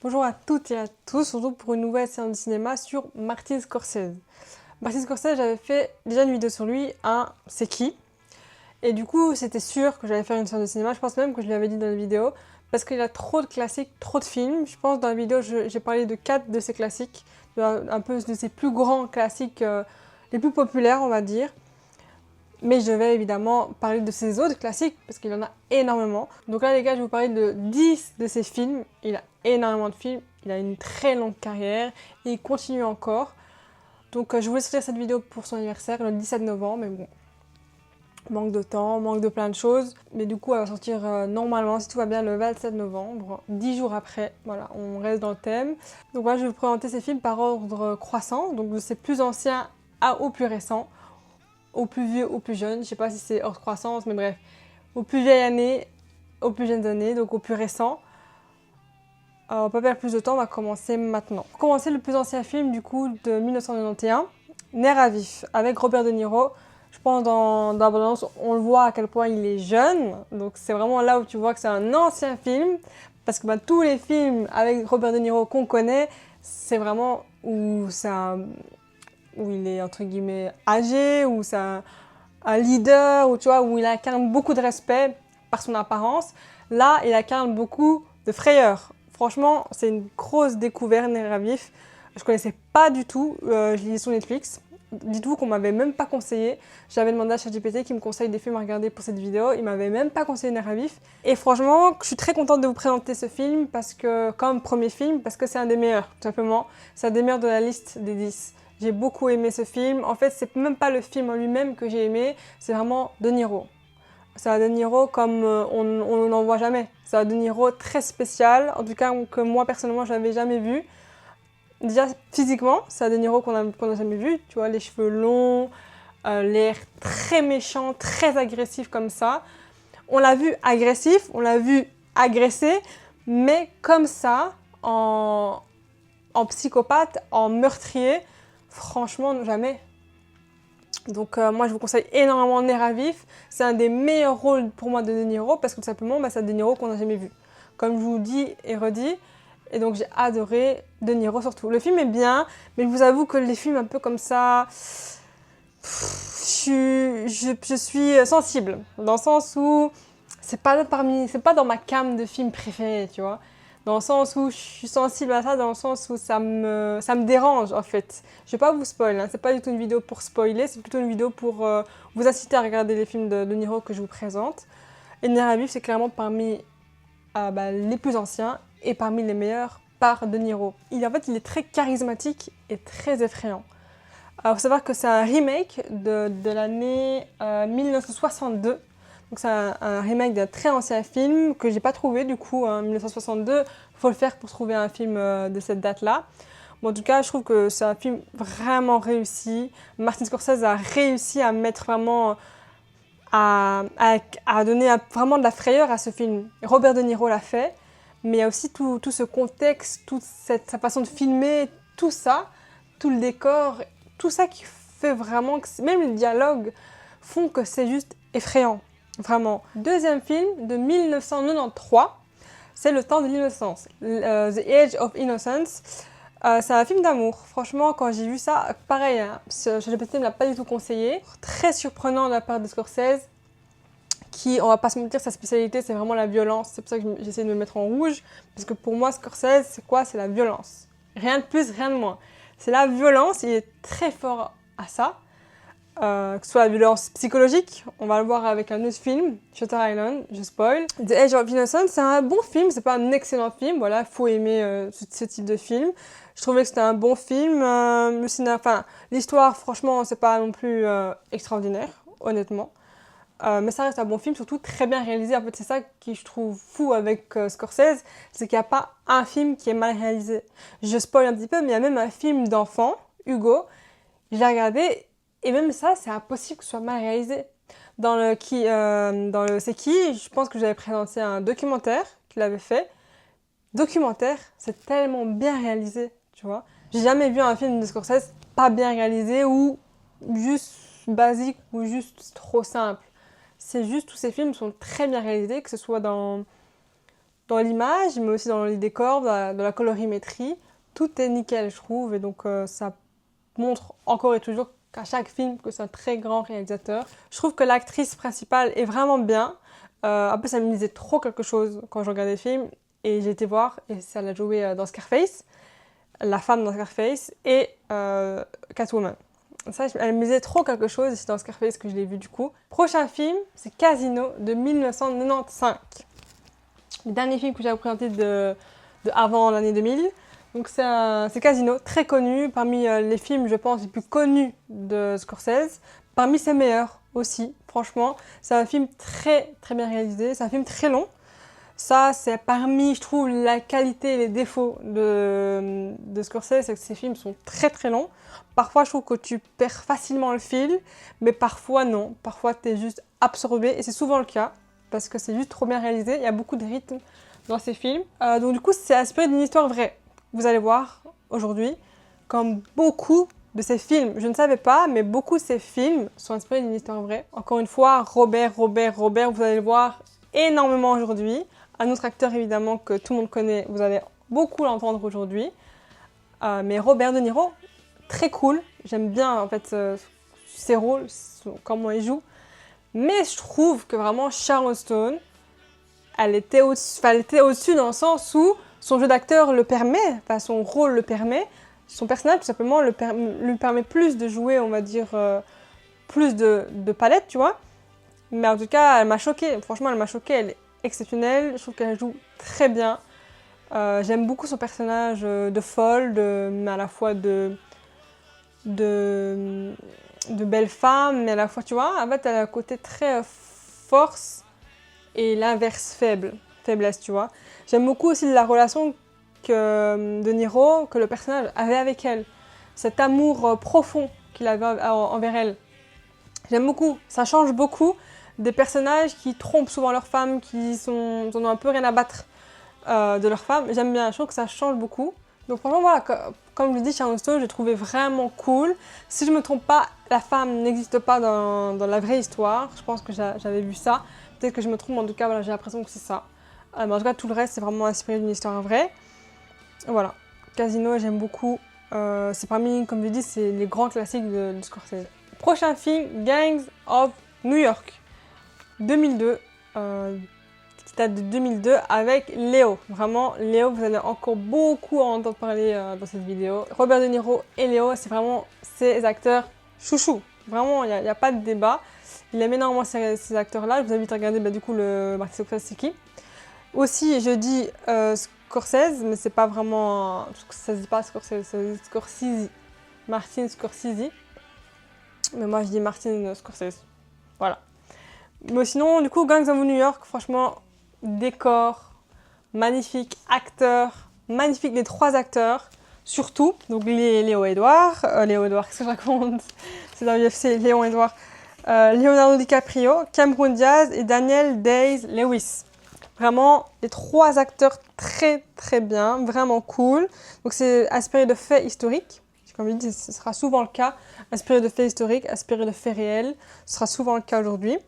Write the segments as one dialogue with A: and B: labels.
A: Bonjour à toutes et à tous, on se retrouve pour une nouvelle séance de cinéma sur Martin Scorsese. Martin Scorsese, j'avais fait déjà une vidéo sur lui, un C'est qui? Et du coup, c'était sûr que j'allais faire une séance de cinéma, je pense même que je l'avais dit dans la vidéo, parce qu'il a trop de classiques, trop de films. Je pense dans la vidéo, j'ai parlé de 4 de ses classiques, un peu de ses plus grands classiques, les plus populaires, on va dire. Mais je vais évidemment parler de ses autres classiques, parce qu'il en a énormément. Donc là, les gars, je vais vous parler de 10 de ses films. Il a énormément de films, il a une très longue carrière, et il continue encore. Donc je voulais sortir cette vidéo pour son anniversaire, le 17 novembre, mais bon, manque de temps, manque de plein de choses. Mais du coup, elle va sortir normalement, si tout va bien, le 27 novembre, 10 jours après. Voilà, on reste dans le thème. Donc voilà, je vais vous présenter ces films par ordre croissant, donc de ses plus anciens au plus récent. Au plus vieux, au plus jeune, je sais pas si c'est hors croissance, mais bref, aux plus vieilles années, aux plus jeunes années, donc au plus récent. On va pas perdre plus de temps, on va commencer maintenant. Pour commencer, le plus ancien film du coup de 1991, Nerf à vif, avec Robert De Niro. Je pense dans la bande-annonce, on le voit à quel point il est jeune, donc c'est vraiment là où tu vois que c'est un ancien film, parce que tous les films avec Robert De Niro qu'on connaît, c'est vraiment où ça où il est entre guillemets âgé, où c'est un leader, où, tu vois, où il incarne beaucoup de respect par son apparence. Là, il incarne beaucoup de frayeur. Franchement, c'est une grosse découverte, Nerf à vif. Je connaissais pas du tout, je l'ai sur Netflix. Dites-vous qu'on m'avait même pas conseillé. J'avais demandé à ChatGPT qui me conseille des films à regarder pour cette vidéo. Il m'avait même pas conseillé Nerf à vif. Et franchement, je suis très contente de vous présenter ce film parce que, comme premier film, parce que c'est un des meilleurs, tout simplement. C'est un des meilleurs de la liste des 10. J'ai beaucoup aimé ce film. En fait, c'est même pas le film en lui-même que j'ai aimé, c'est vraiment De Niro. C'est un De Niro comme on n'en voit jamais. C'est un De Niro très spécial, en tout cas que moi personnellement je n'avais jamais vu. Déjà physiquement, c'est un De Niro qu'on a jamais vu. Tu vois, les cheveux longs, l'air très méchant, très agressif comme ça. On l'a vu agressif, on l'a vu agressé, mais comme ça, en psychopathe, en meurtrier. Franchement, jamais. Donc moi, je vous conseille énormément Nerf à vif. C'est un des meilleurs rôles pour moi de Niro parce que tout simplement, c'est un De Niro qu'on n'a jamais vu. Comme je vous dis et redis. Et donc j'ai adoré De Niro surtout. Le film est bien, mais je vous avoue que les films un peu comme ça, je suis sensible. Dans le sens où c'est pas dans ma came de films préférés, tu vois. Dans le sens où je suis sensible à ça, dans le sens où ça me dérange en fait. Je vais pas vous spoiler, hein. C'est pas du tout une vidéo pour spoiler, c'est plutôt une vidéo pour vous inciter à regarder les films de Niro que je vous présente. Et Nerf à vif, c'est clairement parmi les plus anciens et parmi les meilleurs par De Niro. En fait, il est très charismatique et très effrayant. Alors, il faut savoir que c'est un remake de l'année 1962. Donc c'est un remake d'un très ancien film que j'ai pas trouvé du coup en 1962. Faut le faire pour trouver un film de cette date-là. Bon, en tout cas, je trouve que c'est un film vraiment réussi. Martin Scorsese a réussi à mettre vraiment à donner vraiment de la frayeur à ce film. Robert De Niro l'a fait, mais il y a aussi tout ce contexte, sa façon de filmer, tout ça, tout le décor, tout ça qui fait vraiment que même les dialogues font que c'est juste effrayant. Vraiment. Deuxième film de 1993, c'est Le Temps de l'innocence, The Age of Innocence. C'est un film d'amour. Franchement, quand j'ai vu ça, pareil, hein, ChatGPT ne me l'a pas du tout conseillé. Très surprenant de la part de Scorsese, qui, on va pas se mentir, sa spécialité, c'est vraiment la violence. C'est pour ça que j'essaie de me mettre en rouge, parce que pour moi, Scorsese, c'est quoi? C'est la violence. Rien de plus, rien de moins. C'est la violence, il est très fort à ça. Que ce soit la violence psychologique, on va le voir avec un autre film, Shutter Island, je spoil. The Age of Innocence, c'est un bon film, c'est pas un excellent film, voilà, faut aimer ce type de film. Je trouvais que c'était un bon film, l'histoire, franchement, c'est pas non plus extraordinaire, honnêtement. Mais ça reste un bon film, surtout très bien réalisé. En fait, c'est ça qui je trouve fou avec Scorsese, c'est qu'il n'y a pas un film qui est mal réalisé. Je spoil un petit peu, mais il y a même un film d'enfant, Hugo, je l'ai regardé, et même ça, c'est impossible que ce soit mal réalisé. Dans le C'est qui, je pense que j'avais présenté un documentaire qu'il avait fait. Documentaire, c'est tellement bien réalisé, tu vois. J'ai jamais vu un film de Scorsese pas bien réalisé ou juste basique ou juste trop simple. C'est juste, tous ces films sont très bien réalisés, que ce soit dans dans l'image, mais aussi dans les décors, dans la colorimétrie. Tout est nickel, je trouve, et donc ça montre encore et toujours qu'à chaque film que c'est un très grand réalisateur. Je trouve que l'actrice principale est vraiment bien. Un peu, ça me disait trop quelque chose quand je regardais le film, et j'ai été voir, et ça l'a joué dans Scarface, la femme dans Scarface, et Catwoman. Ça, elle me disait trop quelque chose, et c'est dans Scarface que je l'ai vu du coup. Prochain film, c'est Casino de 1995. Le dernier film que j'ai présenté de avant l'année 2000. Donc c'est Casino, très connu, parmi les films, je pense, les plus connus de Scorsese. Parmi ses meilleurs aussi, franchement. C'est un film très très bien réalisé, c'est un film très long. Ça, c'est parmi, je trouve, la qualité et les défauts de Scorsese, c'est que ces films sont très très longs. Parfois, je trouve que tu perds facilement le fil, mais parfois non. Parfois, tu es juste absorbé, et c'est souvent le cas, parce que c'est juste trop bien réalisé. Il y a beaucoup de rythme dans ces films. Donc du coup, c'est inspiré d'une histoire vraie. Vous allez voir aujourd'hui, comme beaucoup de ces films, je ne savais pas, mais beaucoup de ces films sont inspirés d'une histoire vraie. Encore une fois, Robert, vous allez le voir énormément aujourd'hui. Un autre acteur évidemment que tout le monde connaît, vous allez beaucoup l'entendre aujourd'hui. Mais Robert De Niro, très cool. J'aime bien en fait ses rôles, comment il joue. Mais je trouve que vraiment Sharon Stone, elle était au-dessus dans le sens où son jeu d'acteur le permet, enfin son rôle le permet, son personnage tout simplement lui permet plus de jouer, on va dire, plus de palette, tu vois. Mais en tout cas, elle m'a choquée, franchement elle m'a choquée, elle est exceptionnelle, je trouve qu'elle joue très bien. J'aime beaucoup son personnage de folle, mais à la fois de belle femme, mais à la fois, tu vois, en fait elle a un côté très force et l'inverse faiblesse, tu vois. J'aime beaucoup aussi la relation que De Niro, que le personnage avait avec elle. Cet amour profond qu'il avait envers elle. J'aime beaucoup. Ça change beaucoup des personnages qui trompent souvent leurs femmes, qui en ont un peu rien à battre de leurs femmes. J'aime bien, je trouve que ça change beaucoup. Donc franchement, voilà, comme je dis, Sharon Stone, j'ai trouvé vraiment cool. Si je me trompe pas, la femme n'existe pas dans la vraie histoire. Je pense que j'avais vu ça. Peut-être que je me trompe, mais en tout cas, voilà, j'ai l'impression que c'est ça. Mais en tout cas, tout le reste, c'est vraiment inspiré d'une histoire vraie. Voilà. Casino, j'aime beaucoup. C'est parmi, comme je dis, c'est les grands classiques de Scorsese. Prochain film, Gangs of New York, 2002. Qui date de 2002 avec Léo. Vraiment, Léo, vous allez encore beaucoup en entendre parler dans cette vidéo. Robert De Niro et Léo, c'est vraiment ses acteurs chouchous. Vraiment, il n'y a pas de débat. Il aime énormément ces acteurs-là. Je vous invite à regarder du coup le Martin Scorsese, c'est qui. Aussi, je dis Scorsese, mais c'est pas vraiment... Ça se dit pas Scorsese, ça se dit Scorsese. Martin Scorsese. Mais moi, je dis Martin Scorsese. Voilà. Mais sinon, du coup, Gangs of New York, franchement, décor, magnifique, acteur, magnifique les trois acteurs, surtout. Donc Léo Edouard, qu'est-ce que je raconte? C'est dans l'UFC, Léon Edouard. Leonardo DiCaprio, Cameron Diaz et Daniel Day-Lewis. Vraiment, les trois acteurs très très bien, vraiment cool. Donc c'est inspiré de faits historiques. Comme je dis, ce sera souvent le cas. Inspiré de faits historiques, inspiré de faits réels. Ce sera souvent le cas aujourd'hui.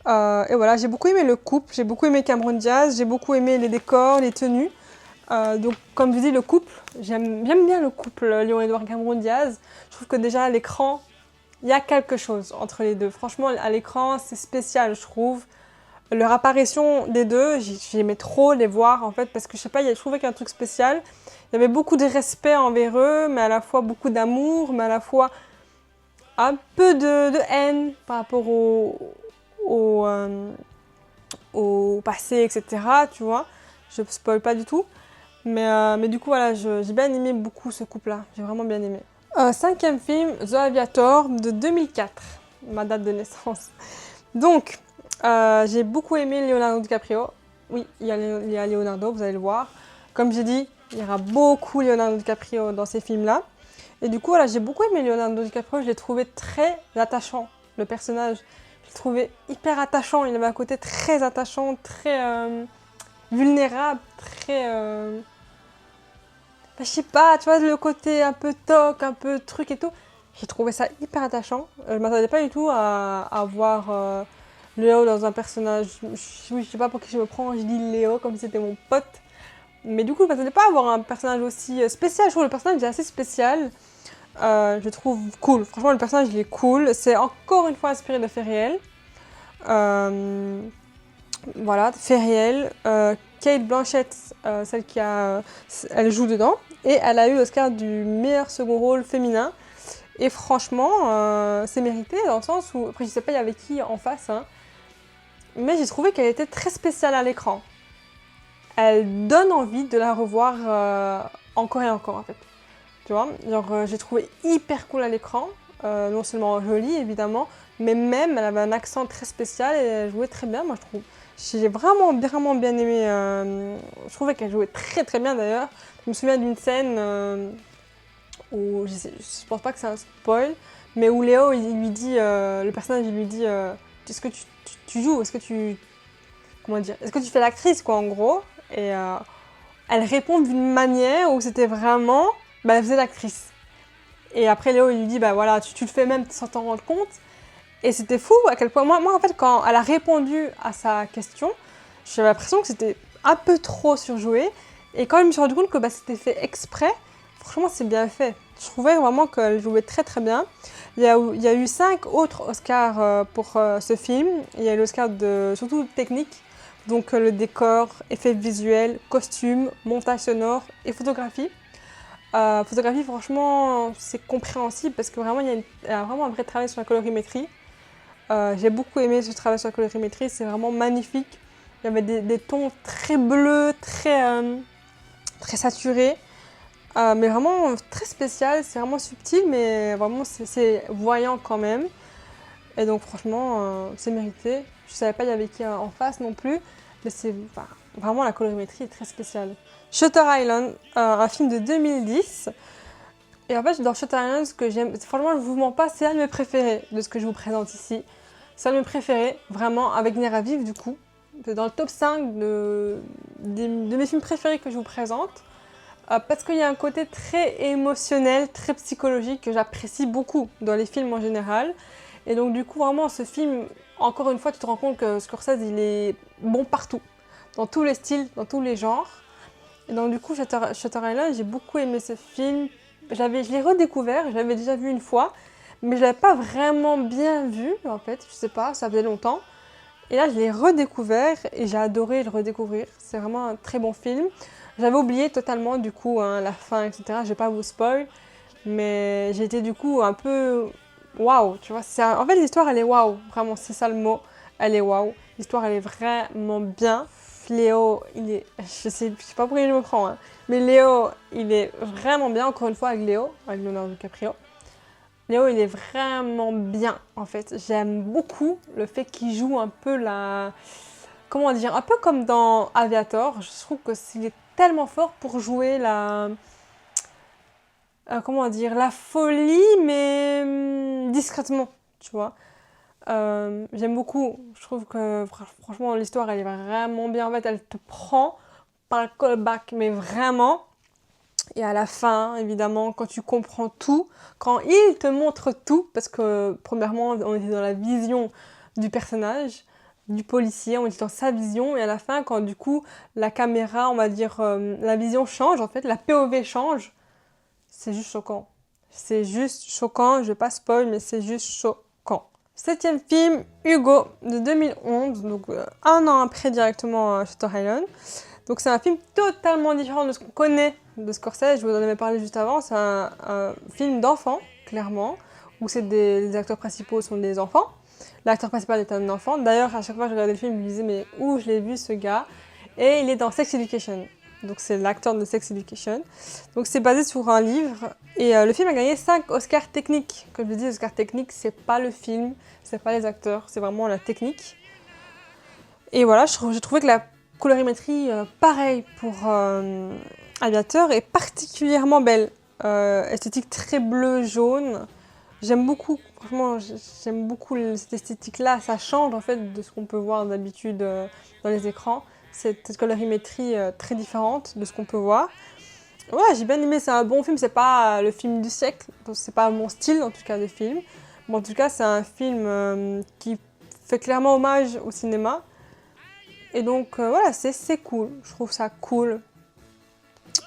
A: Et voilà, j'ai beaucoup aimé le couple, j'ai beaucoup aimé Cameron Diaz, j'ai beaucoup aimé les décors, les tenues. Donc comme je dis, le couple, j'aime bien le couple Léon Edouard Cameron Diaz. Je trouve que déjà à l'écran, il y a quelque chose entre les deux. Franchement, à l'écran, c'est spécial, je trouve. Leur apparition des deux, j'aimais trop les voir en fait, parce que je sais pas, je trouvais qu'il y a un truc spécial. Il y avait beaucoup de respect envers eux, mais à la fois beaucoup d'amour, mais à la fois un peu de haine par rapport au passé, etc. Tu vois, je ne spoil pas du tout. Mais du coup, voilà, j'ai bien aimé beaucoup ce couple-là. J'ai vraiment bien aimé. Cinquième film, The Aviator de 2004, ma date de naissance. Donc, j'ai beaucoup aimé Leonardo DiCaprio. Oui, il y a Leonardo, vous allez le voir. Comme j'ai dit, il y aura beaucoup Leonardo DiCaprio dans ces films-là. Et du coup, voilà, j'ai beaucoup aimé Leonardo DiCaprio. Je l'ai trouvé très attachant, le personnage. Je l'ai trouvé hyper attachant. Il avait un côté très attachant, très vulnérable, très... je sais pas, tu vois, le côté un peu toc, un peu truc et tout. J'ai trouvé ça hyper attachant. Je m'attendais pas du tout à voir Léo dans un personnage. Oui, je sais pas pour qui je me prends, je dis Léo comme si c'était mon pote. Mais du coup, je m'attendais pas à avoir un personnage aussi spécial. Je trouve le personnage est assez spécial. Je le trouve cool. Franchement, le personnage il est cool. C'est encore une fois inspiré de faits réels. Voilà, faits réels. Kate Blanchett, celle qui a, elle joue dedans. Et elle a eu l'Oscar du meilleur second rôle féminin. Et franchement, c'est mérité dans le sens où, après je sais pas il y avait qui en face, hein, mais j'ai trouvé qu'elle était très spéciale à l'écran. Elle donne envie de la revoir encore et encore en fait. Tu vois, genre j'ai trouvé hyper cool à l'écran, non seulement jolie évidemment, mais même elle avait un accent très spécial et elle jouait très bien, moi je trouve. J'ai vraiment bien aimé, je trouvais qu'elle jouait très très bien d'ailleurs. Je me souviens d'une scène où, je pense pas que c'est un spoil, mais où Léo il lui dit, le personnage il lui dit est-ce que tu joues, est-ce que tu, comment dire, est-ce que tu fais l'actrice quoi en gros, et elle répond d'une manière où c'était vraiment, bah elle faisait l'actrice. Et après Léo il lui dit bah voilà tu le fais même sans t'en rendre compte. Et c'était fou à quel point, moi en fait quand elle a répondu à sa question, j'avais l'impression que c'était un peu trop surjoué. Et quand je me suis rendu compte que bah, c'était fait exprès, franchement c'est bien fait. Je trouvais vraiment qu'elle jouait très très bien. Il y a eu 5 autres Oscars pour ce film. Il y a eu l'Oscar de surtout technique, donc le décor, effets visuels, costumes, montage sonore et photographie. Photographie, franchement, c'est compréhensible parce que vraiment, il y a vraiment un vrai travail sur la colorimétrie. J'ai beaucoup aimé ce travail sur la colorimétrie, c'est vraiment magnifique. Il y avait des tons très bleus, très saturés, mais vraiment très spécial. C'est vraiment subtil, mais vraiment c'est voyant quand même. Et donc franchement, c'est mérité. Je savais pas il y avait qui en face non plus, mais c'est vraiment la colorimétrie est très spéciale. Shutter Island, un film de 2010. Et en fait, dans Shutter Island, ce que j'aime, franchement, je vous mens pas, c'est un de mes préférés de ce que je vous présente ici. C'est un de mes préférés, vraiment, avec Nerf à vif du coup. C'est dans le top 5 de mes films préférés que je vous présente. Parce qu'il y a un côté très émotionnel, très psychologique que j'apprécie beaucoup dans les films en général. Et donc du coup, vraiment, ce film, encore une fois, tu te rends compte que Scorsese, il est bon partout. Dans tous les styles, dans tous les genres. Et donc du coup, Shutter Island, j'ai beaucoup aimé ce film. Je l'ai redécouvert, je l'avais déjà vu une fois, mais je l'avais pas vraiment bien vu, en fait, je sais pas, ça faisait longtemps. Et là, je l'ai redécouvert et j'ai adoré le redécouvrir. C'est vraiment un très bon film. J'avais oublié totalement, du coup, hein, la fin, etc. Je vais pas vous spoil, mais j'ai été du coup un peu waouh, tu vois. En fait, l'histoire, elle est waouh, vraiment, c'est ça le mot. Elle est waouh. L'histoire, elle est vraiment bien. Léo, je sais pas pourquoi je me prends, hein, mais Léo, il est vraiment bien, encore une fois, avec Leonardo DiCaprio. Léo, il est vraiment bien, en fait. J'aime beaucoup le fait qu'il joue un peu comment dire, un peu comme dans Aviator. Je trouve qu'il est tellement fort pour jouer comment dire, la folie, mais discrètement, tu vois. J'aime beaucoup. Je trouve que franchement l'histoire elle est vraiment bien. En fait, elle te prend par le callback, mais vraiment. Et à la fin, évidemment, quand tu comprends tout, quand il te montre tout, parce que premièrement, on était dans la vision du personnage, du policier, on était dans sa vision, et à la fin, quand du coup la caméra, on va dire, la vision change, en fait, la POV change, c'est juste choquant. C'est juste choquant, je vais pas spoil, mais c'est juste choquant. Septième film, Hugo, de 2011, donc un an après directement Shutter Island. Donc c'est un film totalement différent de ce qu'on connaît de Scorsese, je vous en avais parlé juste avant, c'est un film d'enfant, clairement, où les acteurs principaux sont des enfants. L'acteur principal est un enfant, d'ailleurs à chaque fois que je regardais le film, je me disais mais où je l'ai vu ce gars. Et il est dans Sex Education, donc c'est l'acteur de Sex Education. Donc c'est basé sur un livre, et le film a gagné 5 Oscars techniques. Comme je dis, Oscars techniques, c'est pas le film, c'est pas les acteurs, c'est vraiment la technique. Et voilà, j'ai trouvé que la colorimétrie, pareil pour Aviator, est particulièrement belle. Esthétique très bleu-jaune. J'aime beaucoup, franchement, j'aime beaucoup cette esthétique-là. Ça change en fait de ce qu'on peut voir d'habitude dans les écrans. Cette colorimétrie très différente de ce qu'on peut voir. Ouais, j'ai bien aimé, c'est un bon film, c'est pas le film du siècle, c'est pas mon style en tout cas de film. Mais en tout cas, c'est un film qui fait clairement hommage au cinéma. Et donc voilà, c'est cool, je trouve ça cool.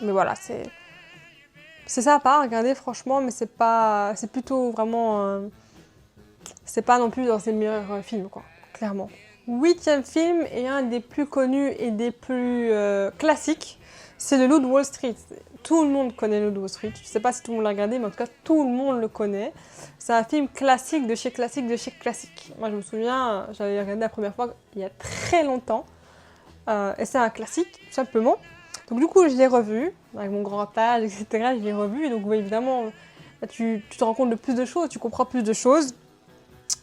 A: Mais voilà, c'est sympa à regarder franchement, mais c'est plutôt vraiment... c'est pas non plus dans ses meilleurs films, quoi, clairement. 8e film et un des plus connus et des plus classiques, c'est Le Loup de Wall Street. Tout le monde connaît Le Loup de Wall Street. Je sais pas si tout le monde l'a regardé, mais en tout cas, tout le monde le connaît. C'est un film classique de chez classique de chez classique. Moi, je me souviens, j'avais regardé la première fois il y a très longtemps. Et c'est un classique, tout simplement. Donc du coup, je l'ai revu, avec mon grand âge, etc. Je l'ai revu, et donc oui, évidemment, tu te rends compte de plus de choses, tu comprends plus de choses.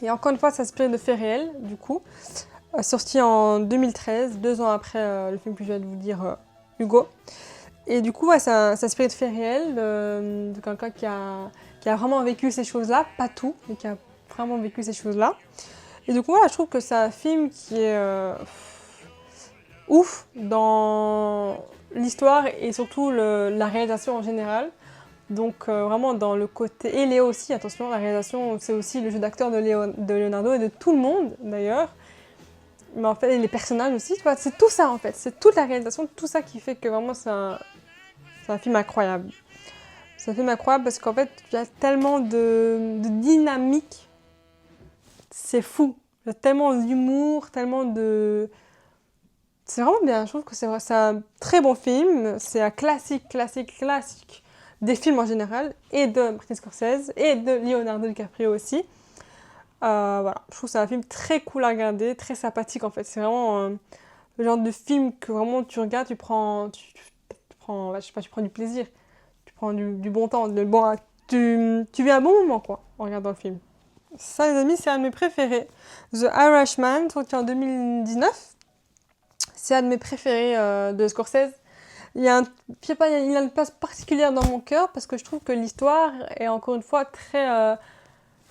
A: Et encore une fois, c'est inspiré de faits réels, du coup. Sorti en 2013, 2 ans après le film que je viens de vous dire, Hugo. Et du coup, ouais, c'est inspiré de faits réels, de quelqu'un qui a vraiment vécu ces choses-là, pas tout, mais qui a vraiment vécu ces choses-là. Et du coup, voilà, je trouve que c'est un film qui est ouf dans l'histoire et surtout la réalisation en général. Donc vraiment dans le côté... Et Léo aussi, attention, la réalisation, c'est aussi le jeu d'acteur de Leonardo et de tout le monde d'ailleurs. Mais en fait, et les personnages aussi, tu vois, c'est tout ça en fait. C'est toute la réalisation, tout ça qui fait que vraiment c'est un film incroyable. C'est un film incroyable parce qu'en fait, il y a tellement de dynamique. C'est fou. Il y a tellement d'humour, tellement de... C'est vraiment bien, je trouve que c'est un très bon film. C'est un classique des films en général, et de Martin Scorsese, et de Leonardo DiCaprio aussi. Voilà, je trouve que c'est un film très cool à regarder, très sympathique en fait. C'est vraiment le genre de film que vraiment tu regardes, tu prends, je sais pas, tu prends du plaisir, tu prends du bon temps, tu vis un bon moment quoi, en regardant le film. Ça les amis, c'est un de mes préférés. The Irishman, sorti en 2019. C'est un de mes préférés de Scorsese. Il a une place particulière dans mon cœur parce que je trouve que l'histoire est encore une fois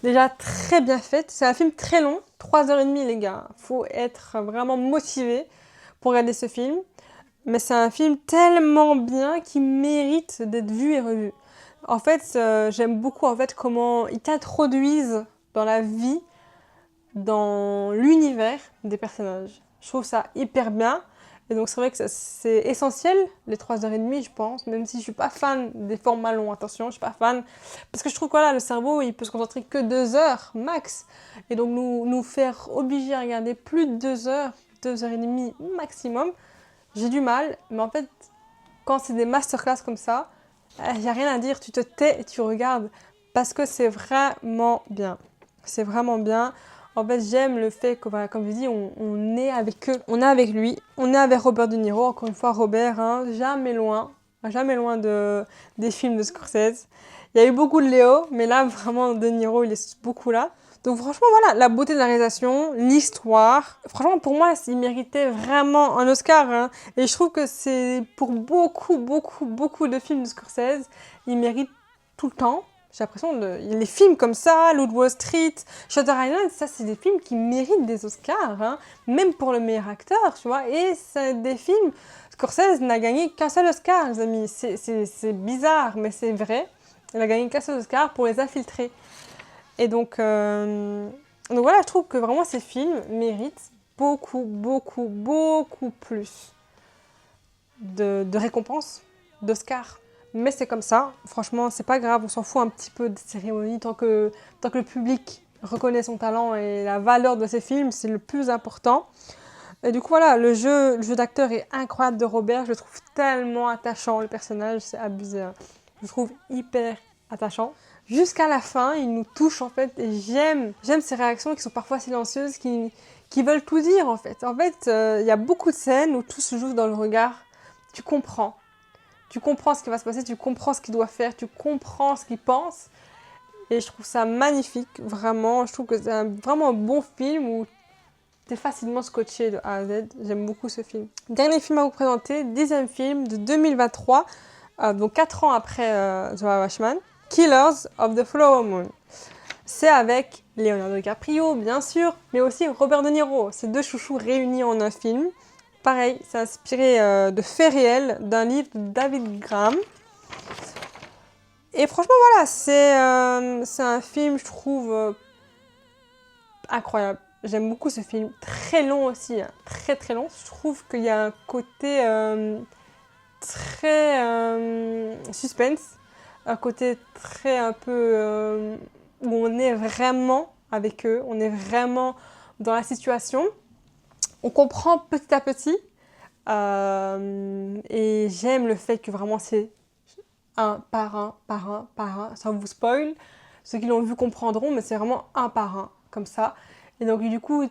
A: déjà très bien faite. C'est un film très long, 3h30 les gars. Faut être vraiment motivé pour regarder ce film. Mais c'est un film tellement bien qu'il mérite d'être vu et revu. En fait, j'aime beaucoup en fait comment ils t'introduisent dans la vie, dans l'univers des personnages. Je trouve ça hyper bien. Et donc c'est vrai que c'est essentiel, les 3h30 je pense, même si je suis pas fan des formats longs, attention, je suis pas fan. Parce que je trouve que voilà, le cerveau, il peut se concentrer que 2 heures max. Et donc nous faire obliger à regarder plus de 2 heures, 2h30 maximum, j'ai du mal. Mais en fait, quand c'est des masterclass comme ça, il n'y a rien à dire, tu te tais et tu regardes. Parce que c'est vraiment bien. C'est vraiment bien. En fait, j'aime le fait que, voilà, comme je dis, on est avec eux, on est avec lui, on est avec Robert De Niro. Encore une fois, Robert, hein, jamais loin des films de Scorsese. Il y a eu beaucoup de Léo, mais là, vraiment, De Niro, il est beaucoup là. Donc franchement, voilà, la beauté de la réalisation, l'histoire. Franchement, pour moi, il méritait vraiment un Oscar. Hein. Et je trouve que c'est pour beaucoup de films de Scorsese, il mérite tout le temps. J'ai l'impression, les films comme ça, Loup de Wall Street, Shutter Island, ça c'est des films qui méritent des Oscars, hein, même pour le meilleur acteur, tu vois. Et c'est des films, Scorsese n'a gagné qu'un seul Oscar, les amis. C'est bizarre, mais c'est vrai. Il a gagné qu'un seul Oscar pour Les Infiltrés. Et donc voilà, je trouve que vraiment ces films méritent beaucoup plus de récompenses, d'Oscars. Mais c'est comme ça, franchement, c'est pas grave, on s'en fout un petit peu des cérémonies tant que le public reconnaît son talent et la valeur de ses films, c'est le plus important. Et du coup, voilà, le jeu d'acteur est incroyable de Robert, je le trouve tellement attachant, le personnage, c'est abusé. Hein. Je le trouve hyper attachant. Jusqu'à la fin, il nous touche en fait, et j'aime ces réactions qui sont parfois silencieuses, qui veulent tout dire en fait. En fait, il y a beaucoup de scènes où tout se joue dans le regard, tu comprends. Tu comprends ce qui va se passer, tu comprends ce qu'il doit faire, tu comprends ce qu'il pense. Et je trouve ça magnifique, vraiment. Je trouve que c'est vraiment un bon film où tu es facilement scotché de A à Z. J'aime beaucoup ce film. Dernier film à vous présenter, 10e film de 2023, donc 4 ans après The Irishman, Killers of the Flower Moon. C'est avec Leonardo DiCaprio, bien sûr, mais aussi Robert De Niro. Ces deux chouchous réunis en un film. Pareil, c'est inspiré de faits réels d'un livre de David Graham. Et franchement, voilà, c'est un film, je trouve, incroyable. J'aime beaucoup ce film. Très long aussi, hein. Très très long. Je trouve qu'il y a un côté très suspense. Un côté très un peu où on est vraiment avec eux. On est vraiment dans la situation. On comprend petit à petit. Et j'aime le fait que vraiment c'est un par un, par un, par un. Ça vous spoil. Ceux qui l'ont vu comprendront, mais c'est vraiment un par un, comme ça. Et donc du coup,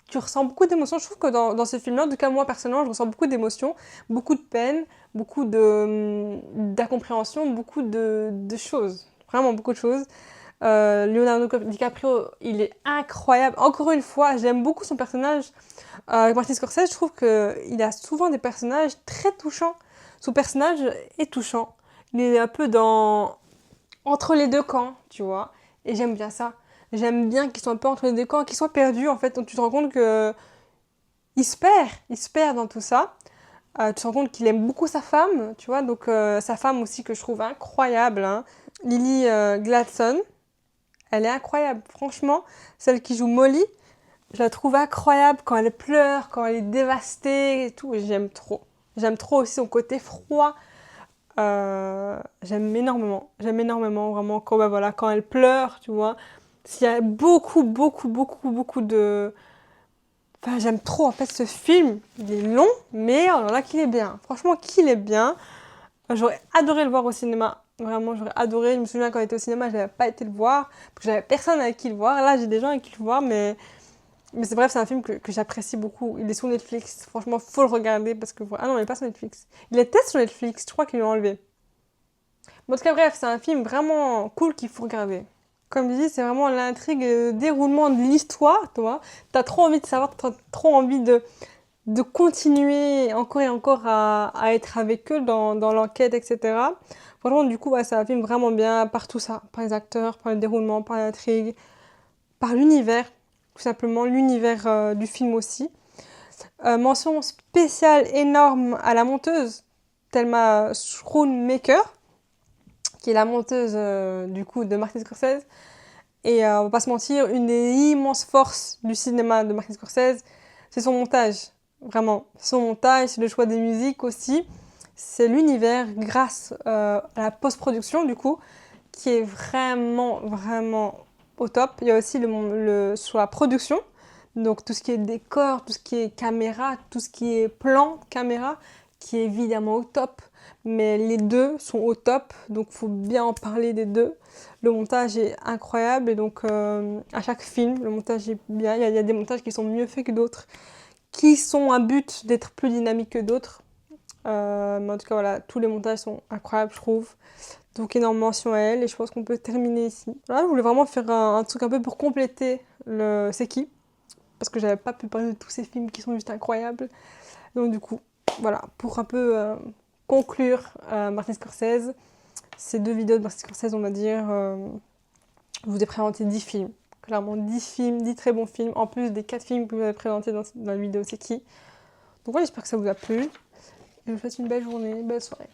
A: tu ressens beaucoup d'émotions. Je trouve que dans ce film-là, en tout cas moi personnellement, je ressens beaucoup d'émotions, beaucoup de peine, beaucoup d'incompréhension, beaucoup de choses. Vraiment beaucoup de choses. Leonardo DiCaprio, il est incroyable. Encore une fois, j'aime beaucoup son personnage. Avec Martin Scorsese, je trouve qu'il a souvent des personnages très touchants. Son personnage est touchant. Il est un peu entre les deux camps, tu vois. Et j'aime bien ça. J'aime bien qu'ils soient un peu entre les deux camps, qu'ils soient perdus, en fait. Donc tu te rends compte que il se perd dans tout ça. Tu te rends compte qu'il aime beaucoup sa femme, tu vois. Donc sa femme aussi que je trouve incroyable, hein. Lily Gladstone, elle est incroyable. Franchement, celle qui joue Molly, je la trouve incroyable quand elle pleure, quand elle est dévastée et tout. J'aime trop. J'aime trop aussi son côté froid. J'aime énormément. J'aime énormément, vraiment. Quand, bah, voilà, quand elle pleure, tu vois. Il y a beaucoup, beaucoup, beaucoup, beaucoup de... Enfin, j'aime trop, en fait, ce film. Il est long, mais oh là là, qu'il est bien. Franchement, qu'il est bien. J'aurais adoré le voir au cinéma. Vraiment, j'aurais adoré. Je me souviens quand on était au cinéma, je n'avais pas été le voir. Parce que j'avais personne avec qui le voir. Là, j'ai des gens avec qui le voir, mais c'est bref, c'est un film que j'apprécie beaucoup. Il est sur Netflix. Franchement, faut le regarder parce que... Ah non, il n'est pas sur Netflix. Il était sur Netflix. Je crois qu'ils l'ont enlevé. Bon, en tout cas, bref, c'est un film vraiment cool qu'il faut regarder. Comme je dis, c'est vraiment l'intrigue, le déroulement de l'histoire, toi. T'as trop envie de savoir, t'as trop envie de continuer encore et encore à être avec eux dans l'enquête, etc. Franchement, du coup, ouais, c'est un film vraiment bien par tout ça. Par les acteurs, par le déroulement, par l'intrigue, par l'univers. Tout simplement, l'univers du film aussi. Mention spéciale énorme à la monteuse, Thelma Schoonmaker, qui est la monteuse du coup de Martin Scorsese. Et on va pas se mentir, une des immenses forces du cinéma de Martin Scorsese, c'est son montage. Vraiment, son montage, c'est le choix des musiques aussi. C'est l'univers grâce à la post-production du coup, qui est vraiment, vraiment au top. Il y a aussi sur la production, donc tout ce qui est décor, tout ce qui est caméra, tout ce qui est plan caméra, qui est évidemment au top. Mais les deux sont au top, donc il faut bien en parler des deux. Le montage est incroyable et donc à chaque film, le montage est bien. Il y a des montages qui sont mieux faits que d'autres, qui sont un but d'être plus dynamiques que d'autres. Mais en tout cas, voilà, tous les montages sont incroyables, je trouve. Donc énorme mention à elle et je pense qu'on peut terminer ici. Là, je voulais vraiment faire un truc un peu pour compléter le C'est qui, parce que j'avais pas pu parler de tous ces films qui sont juste incroyables. Donc du coup, voilà, pour un peu conclure Martin Scorsese, ces deux vidéos de Martin Scorsese, on va dire, je vous ai présenté 10 films. Clairement 10 films, 10 très bons films, en plus des 4 films que vous avez présentés dans la vidéo C'est qui. Donc voilà, j'espère que ça vous a plu. Et je vous souhaite une belle journée, une belle soirée.